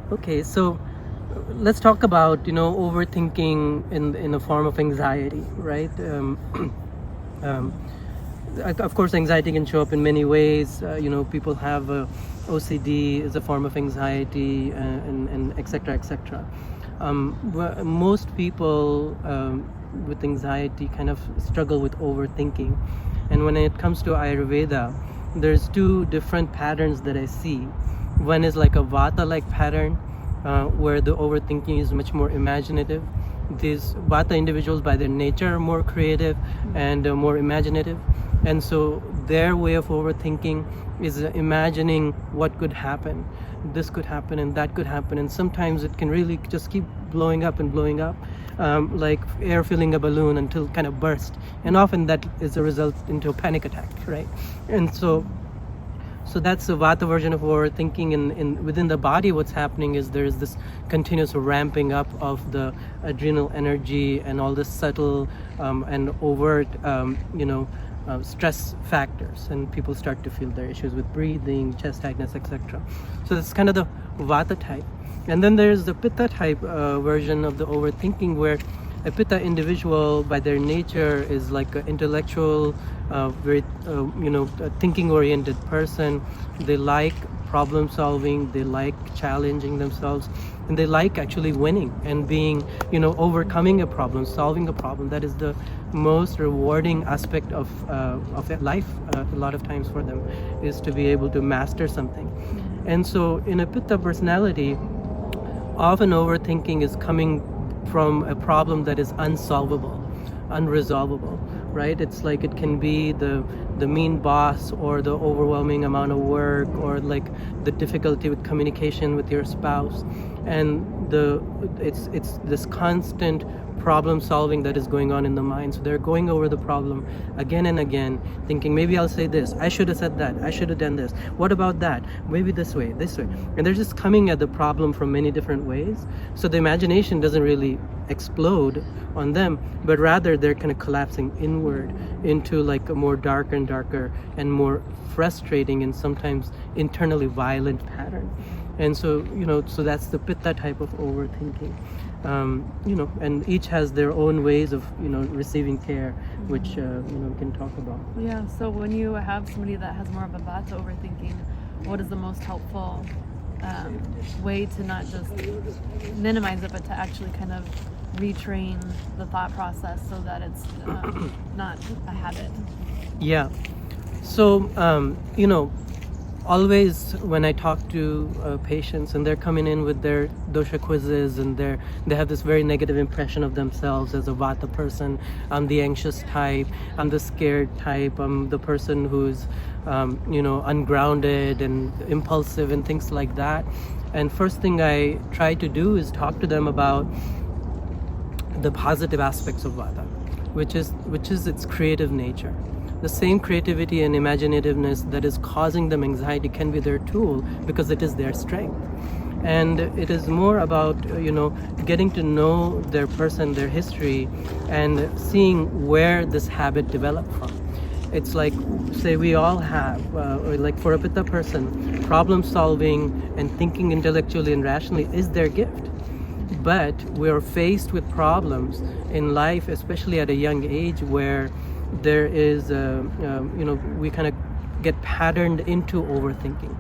Okay, so let's talk about overthinking in a form of anxiety, right? Um, of course, anxiety can show up in many ways. People have OCD is a form of anxiety, and etc. etc. Most people with anxiety kind of struggle with overthinking, and when it comes to Ayurveda, there's two different patterns that I see. One is like a Vata-like pattern, where the overthinking is much more imaginative. These Vata individuals, by their nature, are more creative and more imaginative, and so their way of overthinking is imagining what could happen. This could happen and that could happen, and sometimes it can really just keep blowing up and blowing up, like air filling a balloon until it kind of burst, and often that is a result into a panic attack, right? And so that's the Vata version of overthinking. In within the body, what's happening is there's this continuous ramping up of the adrenal energy and all the subtle and overt stress factors, and people start to feel their issues with breathing, chest tightness, etc. So that's kind of the Vata type. And then there's the Pitta type version of the overthinking, where a Pitta individual, by their nature, is like an intellectual, very thinking-oriented person. They like problem solving, they like challenging themselves, and they like actually winning and being, overcoming a problem, solving a problem. That is the most rewarding aspect of life. A lot of times for them is to be able to master something. And so in a Pitta personality, often overthinking is coming from a problem that is unsolvable, unresolvable, right? It's like it can be the mean boss, or the overwhelming amount of work, or like the difficulty with communication with your spouse, and it's this constant problem solving that is going on in the mind. So they're going over the problem again and again, thinking, maybe I'll say this, I should have said that, I should have done this, what about that, maybe this way, and they're just coming at the problem from many different ways. So the imagination doesn't really explode on them, but rather they're kind of collapsing inward into like a more darker and darker and more frustrating and sometimes internally violent pattern. And so so that's the Pitta type of overthinking. And each has their own ways of receiving care, which we can talk about. Yeah, so when you have somebody that has more of a Vata overthinking, what is the most helpful way to not just minimize it, but to actually kind of retrain the thought process so that it's not a habit? Yeah. So always when I talk to patients and they're coming in with their dosha quizzes, and they have this very negative impression of themselves as a Vata person. I'm the anxious type, I'm the scared type, I'm the person who's ungrounded and impulsive and things like that. And first thing I try to do is talk to them about the positive aspects of Vata, which is its creative nature. The same creativity and imaginativeness that is causing them anxiety can be their tool, because it is their strength. And it is more about getting to know their person, their history, and seeing where this habit developed from. It's like, say we all have, like for a Pitta person, problem solving and thinking intellectually and rationally is their gift. But we're faced with problems in life, especially at a young age, where there is we kind of get patterned into overthinking.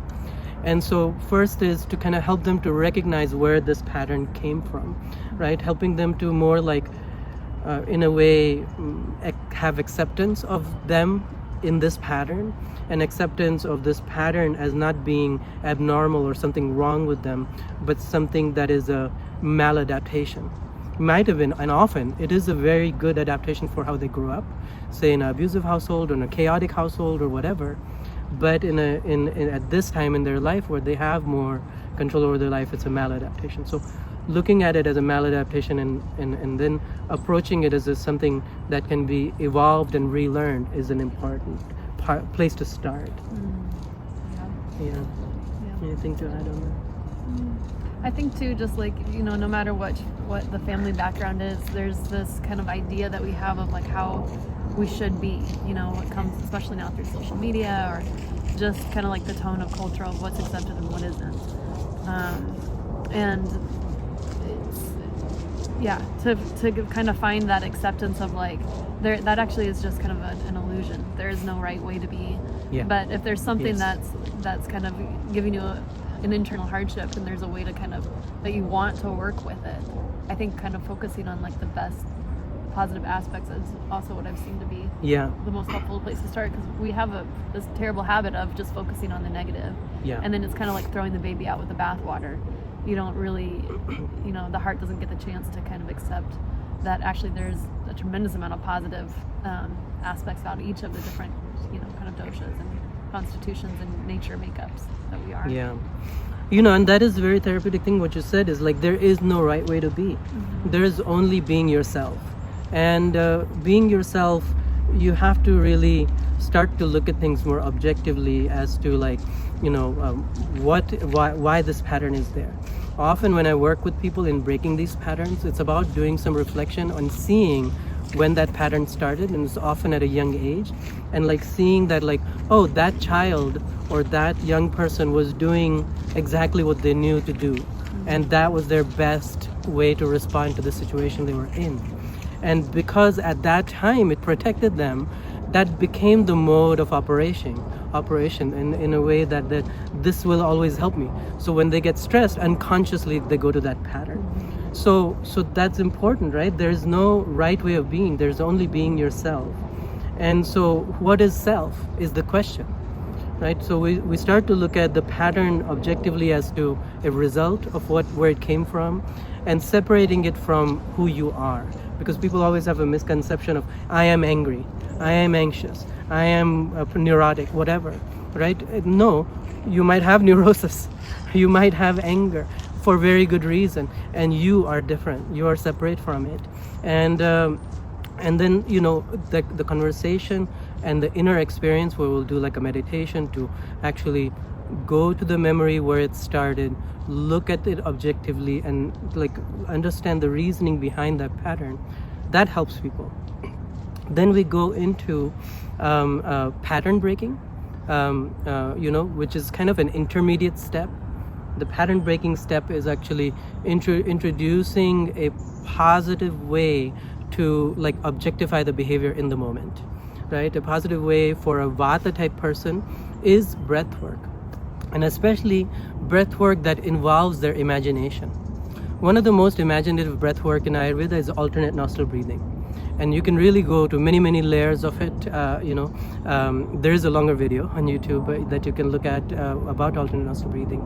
And so first is to kind of help them to recognize where this pattern came from, right? Helping them to more like in a way have acceptance of them in this pattern, and acceptance of this pattern as not being abnormal or something wrong with them, but something that is a maladaptation. Might have been, and often it is a very good adaptation for how they grew up, say in an abusive household or in a chaotic household or whatever. But in at this time in their life where they have more control over their life, it's a maladaptation. So looking at it as a maladaptation and then approaching it as something that can be evolved and relearned is an important place to start. Yeah. Anything to add on that? I think too, just like, no matter what the family background is, there's this kind of idea that we have of like how we should be, what comes, especially now through social media, or just kind of like the tone of culture of what's accepted and what isn't. And it's, yeah, to kind of find that acceptance of like, that actually is just kind of an illusion. There is no right way to be. Yeah. But if there's something Yes. that's kind of giving you an internal hardship, and there's a way to kind of, that you want to work with it, I think kind of focusing on like the best positive aspects is also what I've seen to be Yeah. the most helpful place to start, because we have this terrible habit of just focusing on the negative. Yeah. And then it's kind of like throwing the baby out with the bathwater. You don't really, the heart doesn't get the chance to kind of accept that actually there's a tremendous amount of positive aspects about each of the different, kind of doshas and constitutions and nature makeups that we are. Yeah. And that is a very therapeutic thing. What you said is like, there is no right way to be. Mm-hmm. There is only being yourself. And being yourself, you have to really start to look at things more objectively as to like, why this pattern is there. Often when I work with people in breaking these patterns, it's about doing some reflection on seeing when that pattern started, and it's often at a young age, and like seeing that like, oh, that child or that young person was doing exactly what they knew to do, and that was their best way to respond to the situation they were in. And because at that time it protected them, that became the mode of operation in a way that this will always help me. So when they get stressed, unconsciously they go to that pattern. So that's important, right? There's no right way of being. There's only being yourself. And so what is self is the question, right? So we start to look at the pattern objectively as to a result of where it came from, and separating it from who you are. Because people always have a misconception of, I am angry, I am anxious, I am neurotic, whatever, right? No, you might have neurosis, you might have anger for very good reason, and you are different, you are separate from it. And then, the conversation and the inner experience, where we'll do like a meditation to actually go to the memory where it started, look at it objectively, and like understand the reasoning behind that pattern. That helps people. Then we go into pattern breaking, which is kind of an intermediate step. The pattern breaking step is actually introducing a positive way to like objectify the behavior in the moment, right? A positive way for a Vata type person is breath work, and especially breath work that involves their imagination. One of the most imaginative breath work in Ayurveda is alternate nostril breathing. And you can really go to many, many layers of it. There is a longer video on YouTube that you can look at about alternate nostril breathing.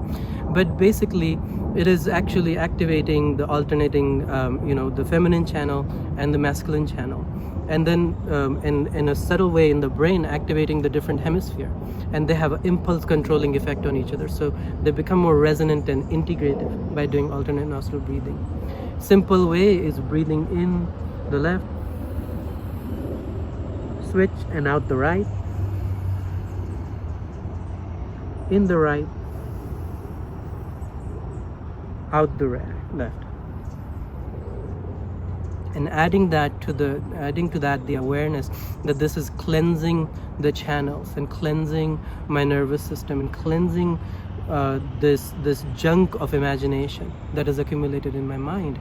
But basically, it is actually activating the alternating, the feminine channel and the masculine channel. And then in a subtle way in the brain, activating the different hemisphere. And they have an impulse controlling effect on each other. So they become more resonant and integrative by doing alternate nostril breathing. Simple way is breathing in the left, switch, and out the right, in the right, out the left. And adding to that the awareness that this is cleansing the channels and cleansing my nervous system and cleansing this junk of imagination that is accumulated in my mind.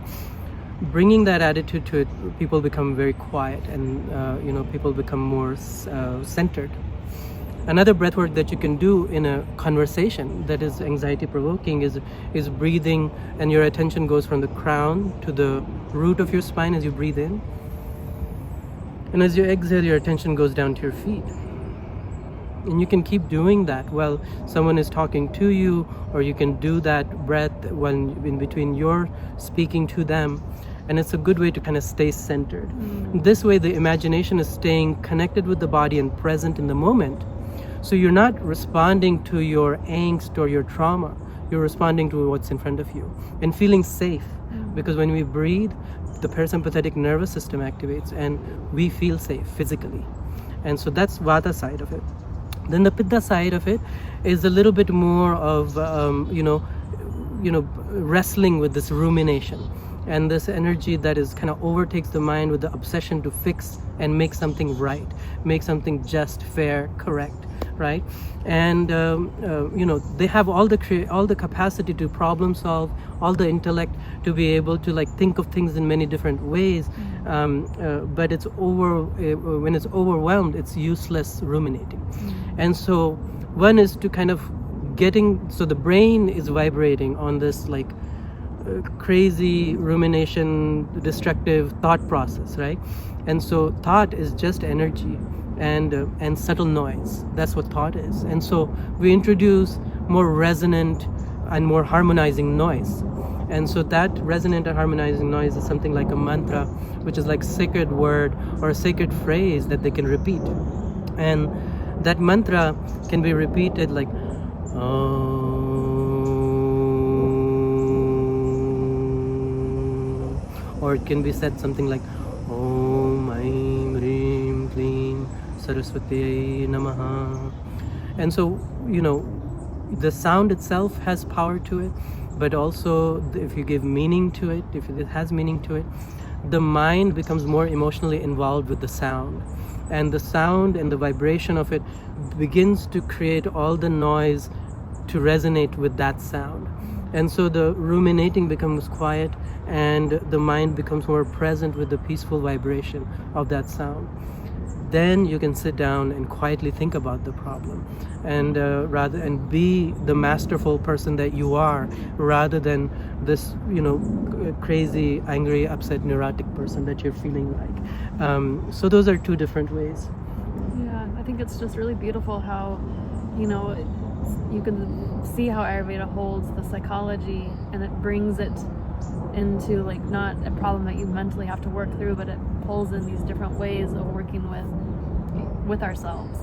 Bringing that attitude to it, people become very quiet, and people become more centered. Another breath work that you can do in a conversation that is anxiety provoking is breathing, and your attention goes from the crown to the root of your spine as you breathe in, and as you exhale, your attention goes down to your feet. And you can keep doing that while someone is talking to you, or you can do that breath when in between you're speaking to them. And it's a good way to kind of stay centered. This way, the imagination is staying connected with the body and present in the moment. So you're not responding to your angst or your trauma. You're responding to what's in front of you and feeling safe. Because when we breathe, the parasympathetic nervous system activates and we feel safe physically. And so that's Vata side of it. Then the Pitta side of it is a little bit more of, wrestling with this rumination. and this energy that is kind of overtakes the mind with the obsession to fix and make something right, make something just, fair, correct, right? And they have all the capacity to problem solve, all the intellect to be able to like think of things in many different ways, but when it's overwhelmed, it's useless ruminating. And so one is to kind of so the brain is vibrating on this like crazy rumination, destructive thought process, right? And so thought is just energy and subtle noise. That's what thought is. And so we introduce more resonant and more harmonizing noise. And so that resonant and harmonizing noise is something like a mantra, which is like sacred word or a sacred phrase that they can repeat. And that mantra can be repeated like or it can be said something like Om Aim Reem Kleem Saraswati Namaha. And so the sound itself has power to it, but also if you give meaning to it, if it has meaning to it, the mind becomes more emotionally involved with the sound, and the sound and the vibration of it begins to create all the noise to resonate with that sound. And so the ruminating becomes quiet and the mind becomes more present with the peaceful vibration of that sound. Then you can sit down and quietly think about the problem and be the masterful person that you are, rather than this crazy, angry, upset, neurotic person that you're feeling like. So those are two different ways. Yeah, I think it's just really beautiful how you can see how Ayurveda holds the psychology and it brings it into like not a problem that you mentally have to work through, but it pulls in these different ways of working with ourselves.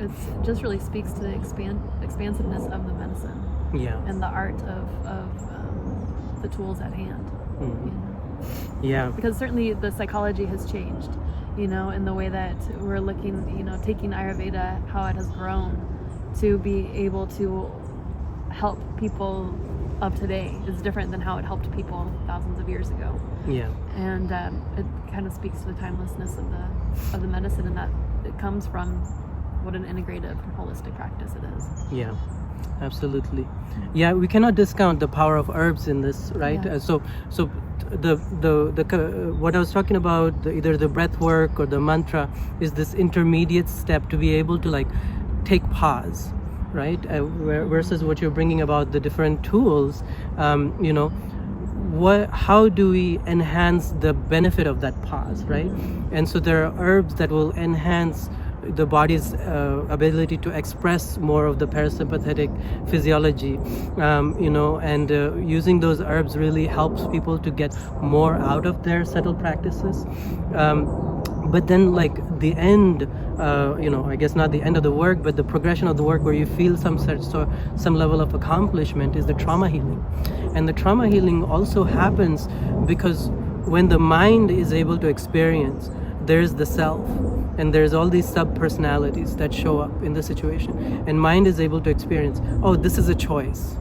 It just really speaks to the expansiveness of the medicine, and the art of the tools at hand. Yeah, because certainly the psychology has changed, in the way that we're looking, taking Ayurveda, how it has grown to be able to help people of today is different than how it helped people thousands of years ago. Yeah. And it kind of speaks to the timelessness of the medicine, and that it comes from what an integrative and holistic practice it is. Yeah, absolutely. Yeah, we cannot discount the power of herbs in this, right? Yeah. So the what I was talking about, either the breath work or the mantra, is this intermediate step to be able to like take pause, right? Versus what you're bringing about the different tools, how do we enhance the benefit of that pause, right? And so there are herbs that will enhance the body's ability to express more of the parasympathetic physiology, and using those herbs really helps people to get more out of their subtle practices. But then like the end, I guess not the end of the work, but the progression of the work where you feel some level of accomplishment is the trauma healing. And the trauma healing also happens because when the mind is able to experience, there's the self, and there's all these sub-personalities that show up in the situation, and mind is able to experience, oh, this is a choice,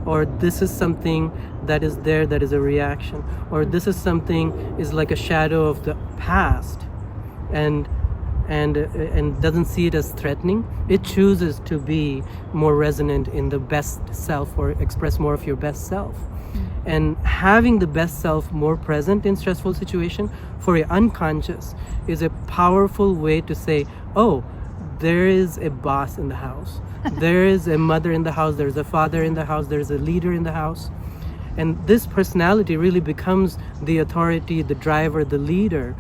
or this is something that is there that is a reaction, or this is something is like a shadow of the past, and doesn't see it as threatening. It chooses to be more resonant in the best self, or express more of your best self. And having the best self more present in stressful situation for your unconscious is a powerful way to say, oh, there is a boss in the house, there is a mother in the house, there's a father in the house, there's a leader in the house. And this personality really becomes the authority, the driver, the leader.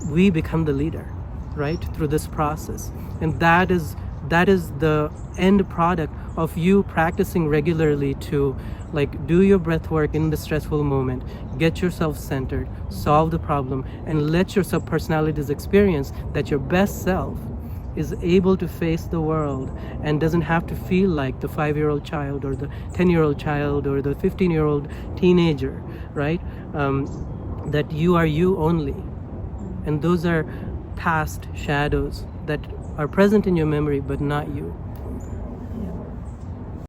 We become the leader, right, through this process. And that is the end product of you practicing regularly to like do your breath work in the stressful moment, get yourself centered, solve the problem, and let your sub-personalities experience that your best self is able to face the world and doesn't have to feel like the 5-year-old child or the 10-year-old child or the 15-year-old teenager, right? That you are you only. And those are past shadows that are present in your memory, but not you.